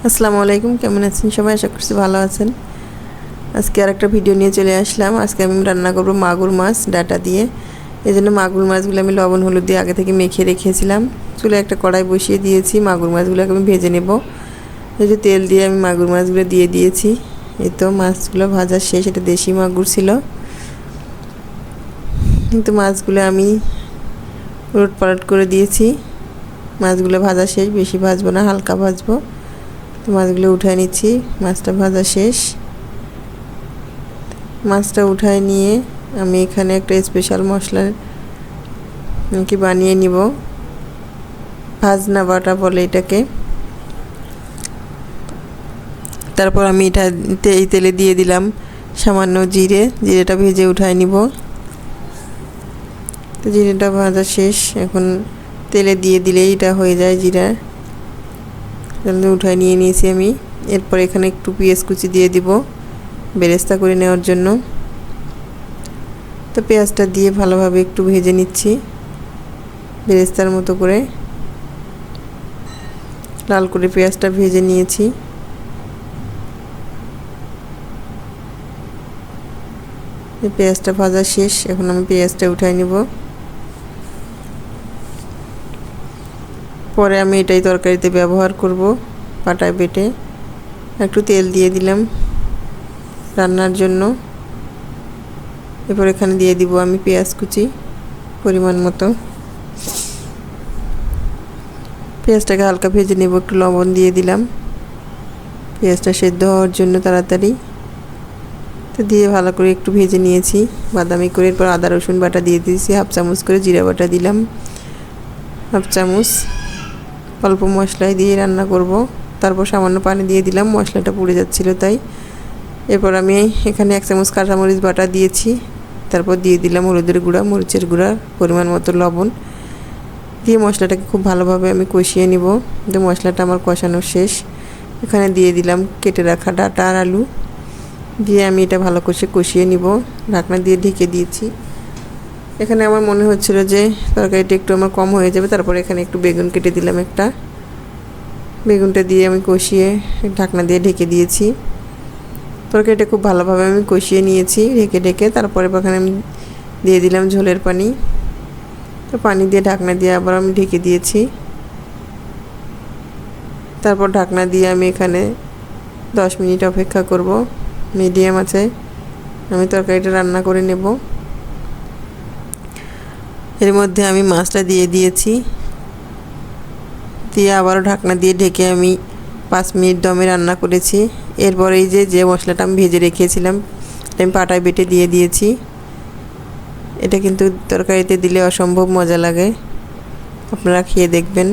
আসসালামু আলাইকুম, কেমন আছেন সবাই? আশা করছি ভালো আছেন। আজকে আরেকটা ভিডিও নিয়ে চলে আসলাম। আজকে আমি রান্না করব মাগুর মাছ ডাটা দিয়ে। এই জন্য মাগুর মাছগুলো আমি লবণ হলুদ দিয়ে আগে থেকে মেখে রেখেছিলাম। চুলে একটা কড়াই বসিয়ে দিয়েছি, মাগুর মাছগুলোকে আমি ভেজে নেব। এই যে তেল দিয়ে আমি মাগুর মাছগুলো দিয়ে দিয়েছি। এই তো মাছগুলো ভাজা শেষ। এটা দেশি মাগুর ছিল। কিন্তু মাছগুলো আমি উলট পালট করে দিয়েছি। মাছগুলো ভাজা শেষ, বেশি ভাজবো না, হালকা ভাজবো। তো মাছগুলো উঠায় নিচ্ছি। মাছটা ভাজা শেষ। মাছটা উঠায় নিয়ে আমি এখানে একটা স্পেশাল মশলা কি বানিয়ে নিব। ভাজনা বাটা বলে এটাকে। তারপর আমি এটা এই তেলে দিয়ে দিলাম সামান্য জিরেটা ভেজে উঠায় নিব। তো জিরেটা ভাজা শেষ। এখন তেলে দিয়ে দিলেই এটা হয়ে যায় জিরা। তাহলে উঠায় নিয়ে নিয়েছি আমি। এরপর এখানে একটু পেঁয়াজ কুচি দিয়ে দিব বেরেস্তা করে নেওয়ার জন্য। তো পেঁয়াজটা দিয়ে ভালোভাবে একটু ভেজে নিচ্ছি বেরেস্তার মতো করে। লাল করে পেঁয়াজটা ভেজে নিয়েছি। পেঁয়াজটা ভাজা শেষ। এখন আমি পেঁয়াজটা উঠাই নিব। পরে আমি এটাই তরকারিতে ব্যবহার করব। পাটায় বেটে একটু তেল দিয়ে দিলাম রান্নার জন্য। এরপর এখানে দিয়ে দিব আমি পেঁয়াজ কুচি পরিমাণ মতো। পেঁয়াজটাকে হালকা ভেজে নেব, একটু লবণ দিয়ে দিলাম পেঁয়াজটা সেদ্ধ হওয়ার জন্য তাড়াতাড়ি। তো দিয়ে ভালো করে একটু ভেজে নিয়েছি বাদামি করে। এরপর আদা রসুন বাটা দিয়ে দিয়েছি, হাফ চামচ করে জিরা বাটা দিলাম, হাফ চামচ। অল্প মশলায় দিয়ে রান্না করব। তারপর সামান্য পানি দিয়ে দিলাম, মশলাটা পুড়ে যাচ্ছিল তাই। এরপর আমি এখানে 1 চামচ কাঁচামরিচ বাটা দিয়েছি। তারপর দিয়ে দিলাম হলুদের গুঁড়া, মরিচের গুঁড়া, পরিমাণ মতো লবণ দিয়ে মশলাটাকে খুব ভালোভাবে আমি কষিয়ে নিব। তো মশলাটা আমার কষানো শেষ। এখানে দিয়ে দিলাম কেটে রাখা ডাটা আর আলু দিয়ে আমি এটা ভালো করে কষিয়ে নিব। ঢাকনা দিয়ে ঢেকে দিয়েছি। এখানে আমার মনে হচ্ছিল যে তরকারিটা একটু আমার কম হয়ে যাবে। তারপরে এখানে একটু বেগুন কেটে দিলাম একটা। বেগুনটা দিয়ে আমি কষিয়ে ঢাকনা দিয়ে ঢেকে দিয়েছি। তরকারিটা খুব ভালোভাবে আমি কষিয়ে নিয়েছি ঢেকে ঢেকে। তারপরে এখানে আমি দিয়ে দিলাম ঝোলের পানি। তো পানি দিয়ে ঢাকনা দিয়ে আবার আমি ঢেকে দিয়েছি। তারপর ঢাকনা দিয়ে আমি এখানে 10 মিনিট অপেক্ষা করব। মিডিয়াম আছে আমি তরকারিটা রান্না করে নেব। এর মধ্যে আমি মাছটা দিয়ে দিয়েছি। দিয়ে আবারও ঢাকনা দিয়ে ঢেকে আমি 5 মিনিট দমে রান্না করেছি। এরপর এই যে মশলাটা আমি ভেজে রেখেছিলাম আমি পাটায় বেটে দিয়ে দিয়েছি। এটা কিন্তু তরকারিতে দিলে অসম্ভব মজা লাগে, আপনারা খেয়ে দেখবেন।